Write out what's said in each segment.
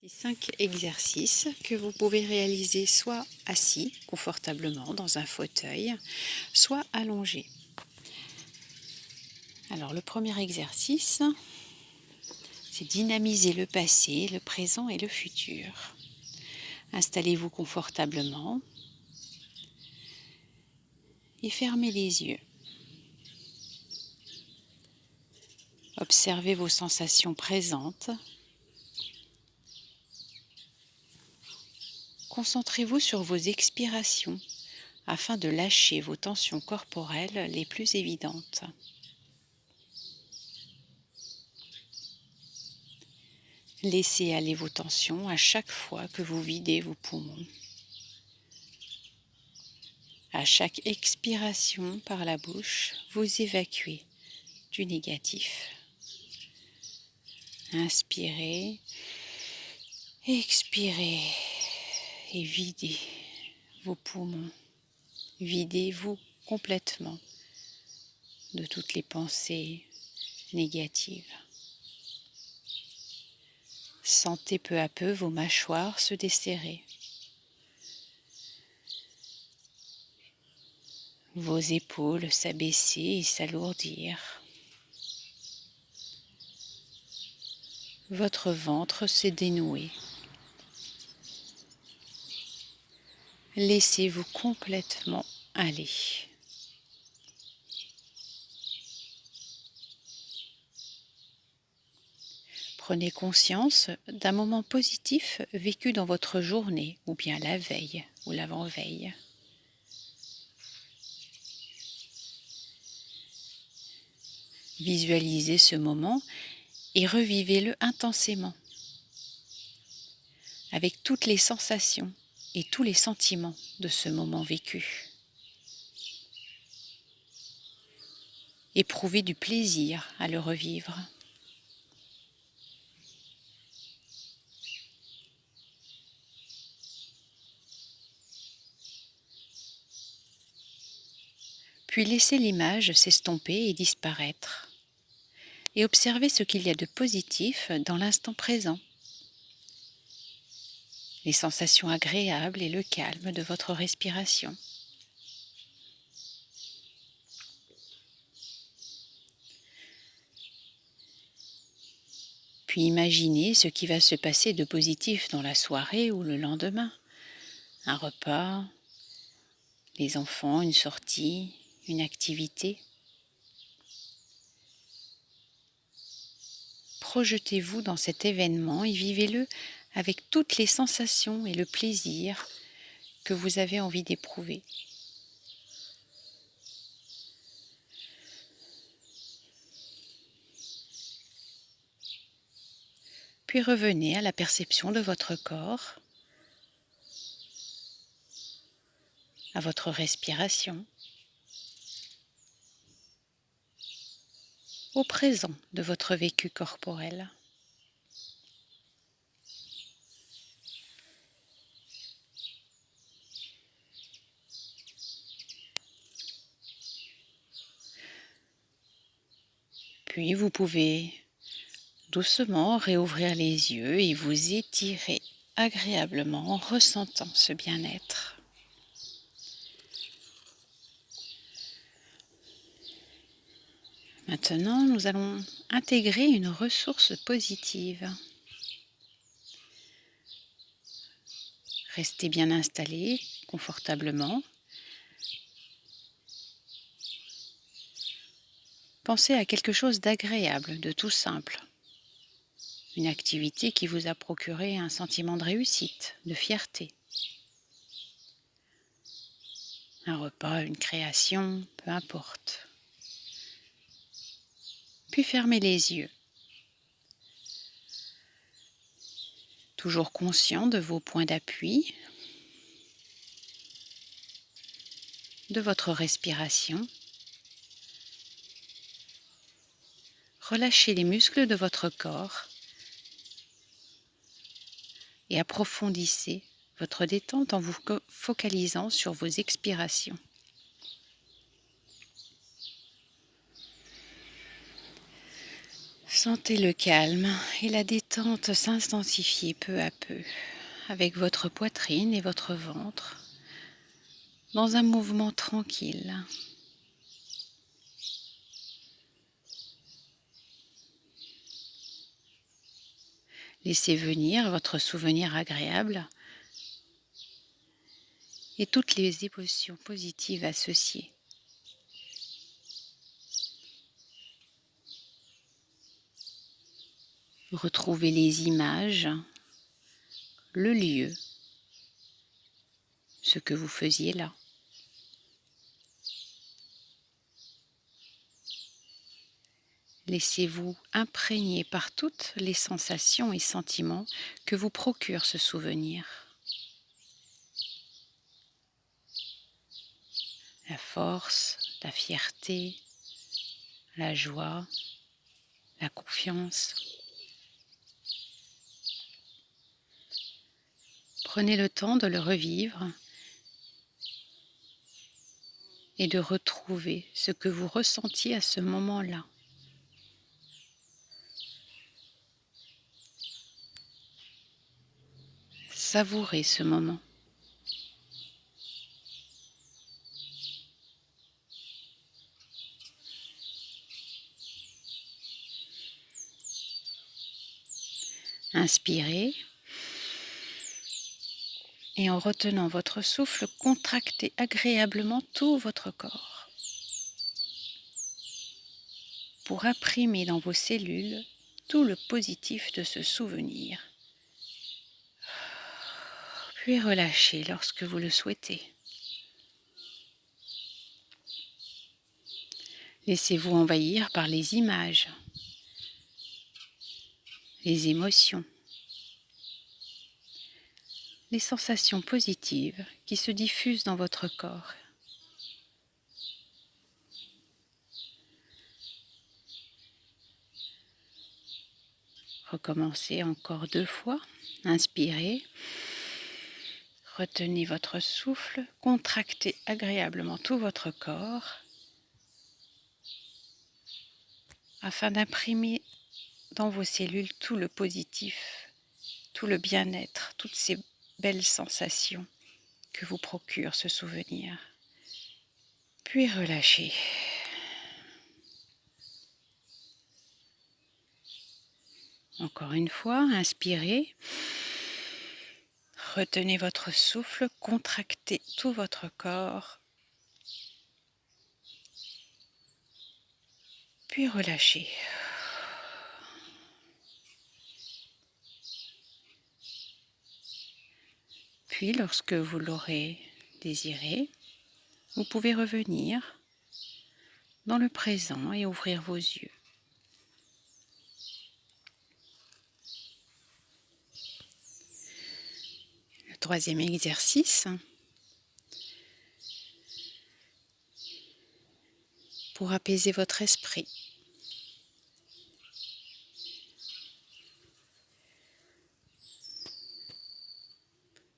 Les 5 exercices que vous pouvez réaliser soit assis confortablement dans un fauteuil, soit allongé. Alors le premier exercice, c'est dynamiser le passé, le présent et le futur. Installez-vous confortablement et fermez les yeux. Observez vos sensations présentes. Concentrez-vous sur vos expirations afin de lâcher vos tensions corporelles les plus évidentes. Laissez aller vos tensions à chaque fois que vous videz vos poumons. À chaque expiration par la bouche, vous évacuez du négatif. Inspirez, expirez et videz vos poumons. Videz-vous complètement de toutes les pensées négatives. Sentez peu à peu vos mâchoires se desserrer. Vos épaules s'abaisser et s'alourdir. Votre ventre se dénouer. Laissez-vous complètement aller. Prenez conscience d'un moment positif vécu dans votre journée, ou bien la veille ou l'avant-veille. Visualisez ce moment et revivez-le intensément, avec toutes les sensations et tous les sentiments de ce moment vécu. Éprouvez du plaisir à le revivre. Puis laissez l'image s'estomper et disparaître. Et observez ce qu'il y a de positif dans l'instant présent. Les sensations agréables et le calme de votre respiration. Puis imaginez ce qui va se passer de positif dans la soirée ou le lendemain. Un repas, les enfants, une sortie, une activité. Projetez-vous dans cet événement et vivez-le avec toutes les sensations et le plaisir que vous avez envie d'éprouver. Puis revenez à la perception de votre corps, à votre respiration, au présent de votre vécu corporel. Puis vous pouvez doucement réouvrir les yeux et vous étirer agréablement en ressentant ce bien-être. Maintenant, nous allons intégrer une ressource positive. Restez bien installé, confortablement. Pensez à quelque chose d'agréable, de tout simple. Une activité qui vous a procuré un sentiment de réussite, de fierté. Un repas, une création, peu importe. Puis fermez les yeux. Toujours conscient de vos points d'appui, de votre respiration. Relâchez les muscles de votre corps et approfondissez votre détente en vous focalisant sur vos expirations. Sentez le calme et la détente détente s'intensifier peu à peu avec votre poitrine et votre ventre dans un mouvement tranquille. Laissez venir votre souvenir agréable et toutes les émotions positives associées. Retrouvez les images, le lieu, ce que vous faisiez là. Laissez-vous imprégner par toutes les sensations et sentiments que vous procure ce souvenir. La force, la fierté, la joie, la confiance. Prenez le temps de le revivre et de retrouver ce que vous ressentiez à ce moment-là. Savourez ce moment. Inspirez et en retenant votre souffle, contractez agréablement tout votre corps pour imprimer dans vos cellules tout le positif de ce souvenir. Puis relâchez lorsque vous le souhaitez. Laissez-vous envahir par les images, les émotions, les sensations positives qui se diffusent dans votre corps. Recommencez encore 2 fois. Inspirez. Retenez votre souffle. Contractez agréablement tout votre corps afin d'imprimer dans vos cellules tout le positif, tout le bien-être, toutes ces belles sensations que vous procure ce souvenir. Puis relâchez. Encore une fois, inspirez. Retenez votre souffle, contractez tout votre corps. Puis relâchez. Puis, lorsque vous l'aurez désiré, vous pouvez revenir dans le présent et ouvrir vos yeux. Le 3e exercice, pour apaiser votre esprit.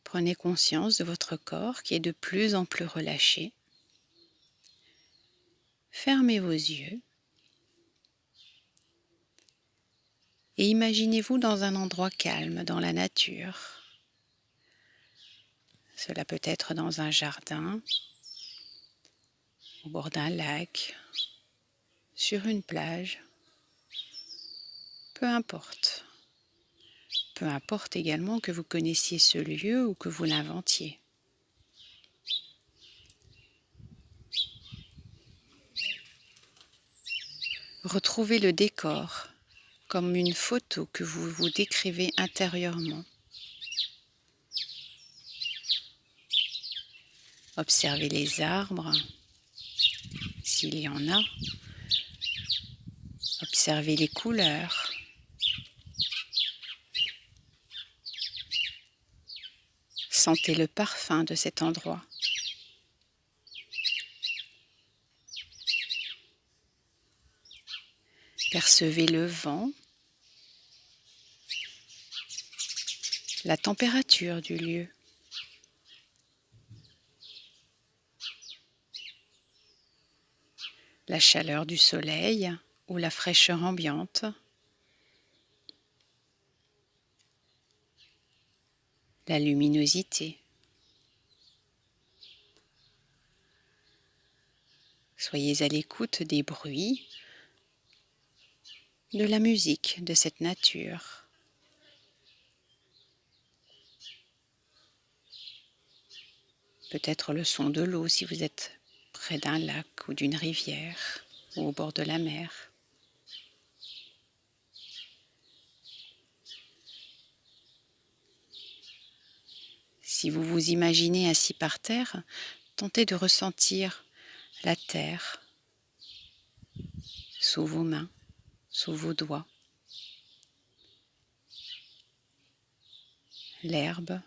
Prenez conscience de votre corps qui est de plus en plus relâché. Fermez vos yeux et imaginez-vous dans un endroit calme, dans la nature. Cela peut être dans un jardin, au bord d'un lac, sur une plage, peu importe. Peu importe également que vous connaissiez ce lieu ou que vous l'inventiez. Retrouvez le décor comme une photo que vous vous décrivez intérieurement. Observez les arbres, s'il y en a. Observez les couleurs. Sentez le parfum de cet endroit. Percevez le vent, la température du lieu. La chaleur du soleil ou la fraîcheur ambiante. la luminosité. Soyez à l'écoute des bruits, de la musique de cette nature. Peut-être le son de l'eau si vous êtes près d'un lac ou d'une rivière ou au bord de la mer. Si vous vous imaginez assis par terre, tentez de ressentir la terre sous vos mains, sous vos doigts, l'herbe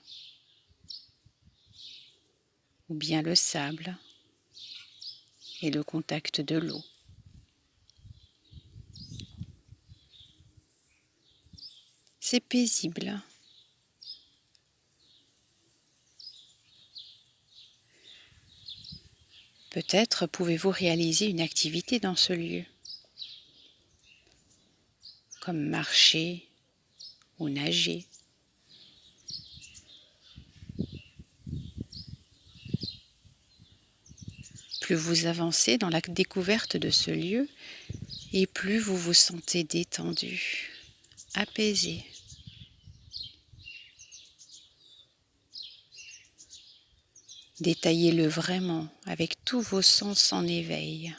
ou bien le sable et le contact de l'eau. C'est paisible. Peut-être pouvez-vous réaliser une activité dans ce lieu, comme marcher ou nager. Plus vous avancez dans la découverte de ce lieu, et plus vous vous sentez détendu, apaisé. Détaillez-le vraiment avec tous vos sens en éveil.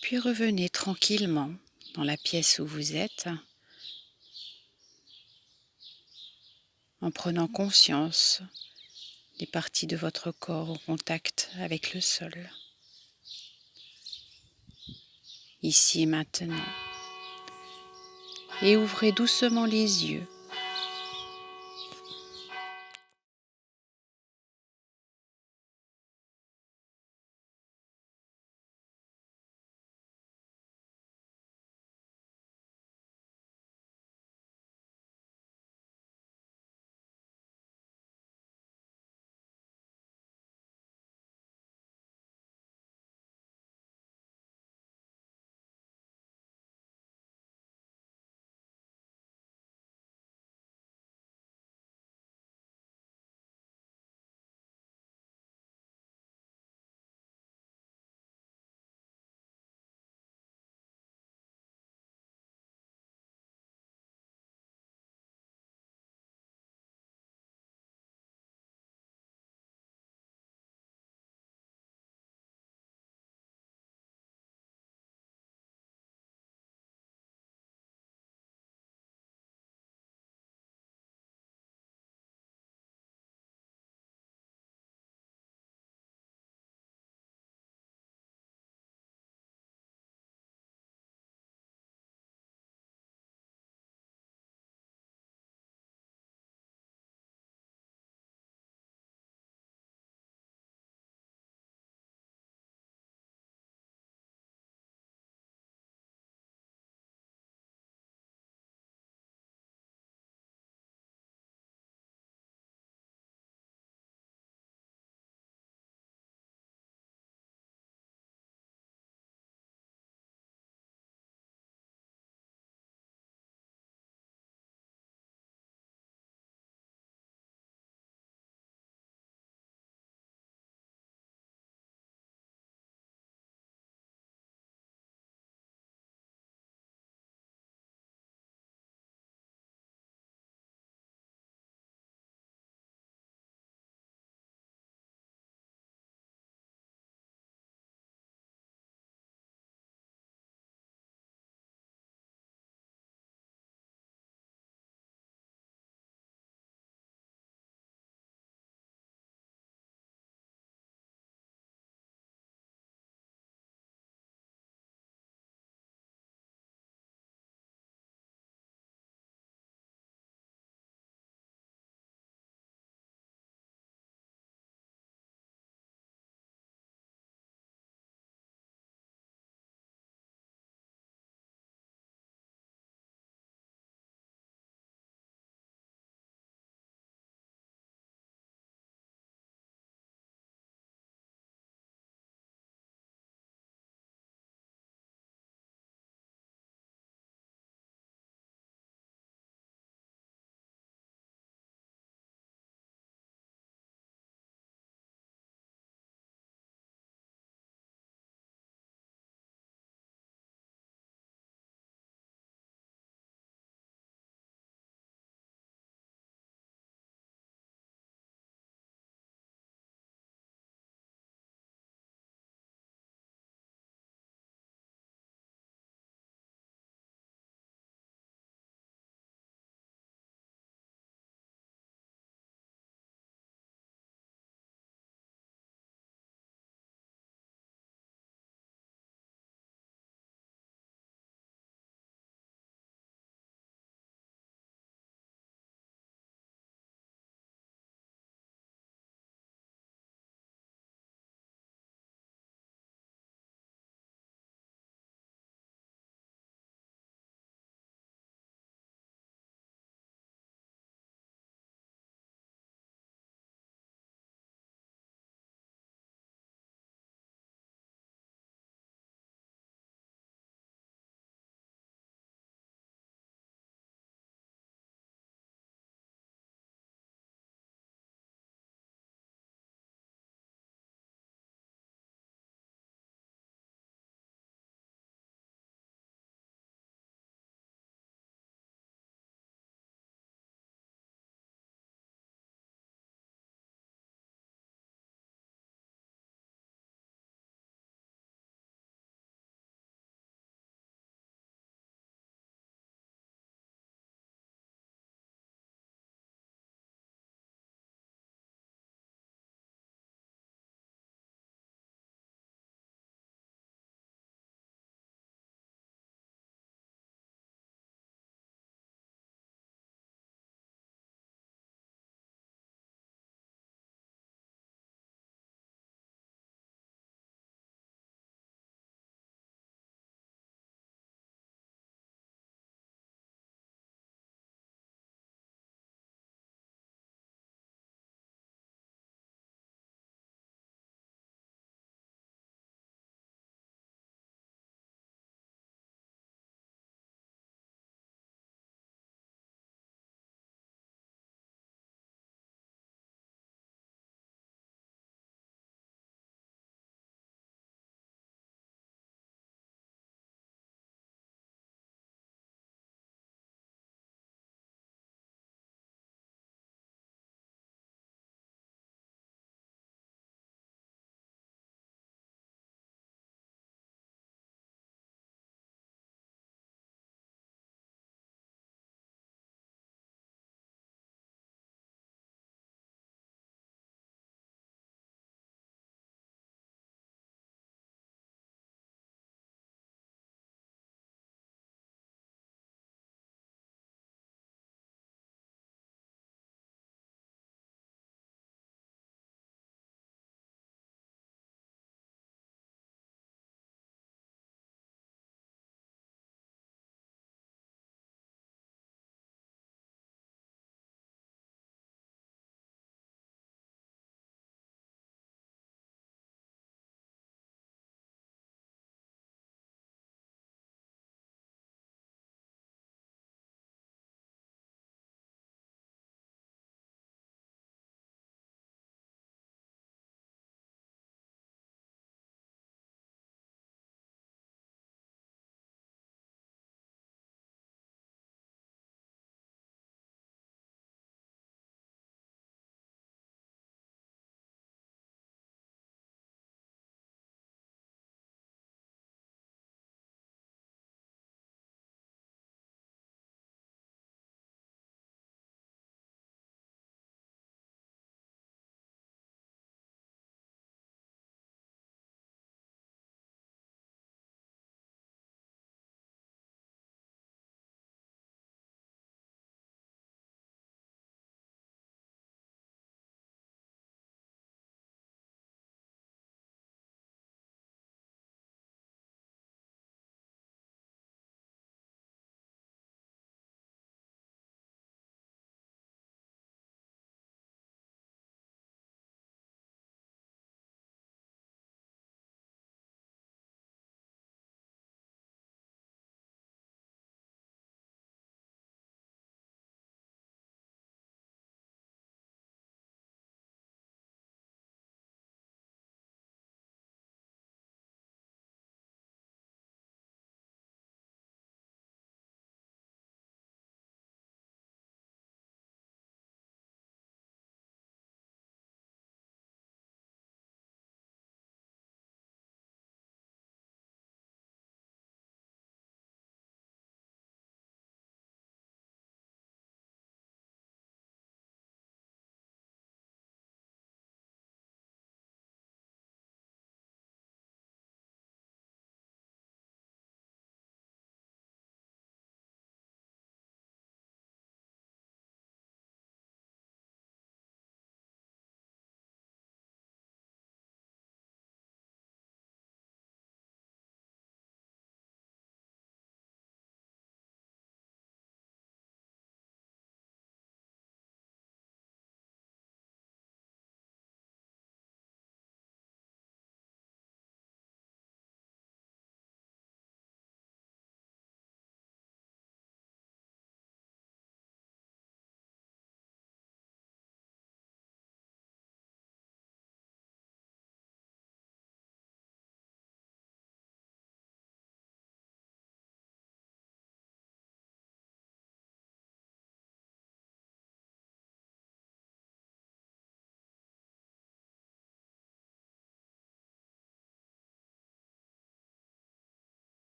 Puis revenez tranquillement dans la pièce où vous êtes, en prenant conscience des parties de votre corps au contact avec le sol. Ici et maintenant. Et ouvrez doucement les yeux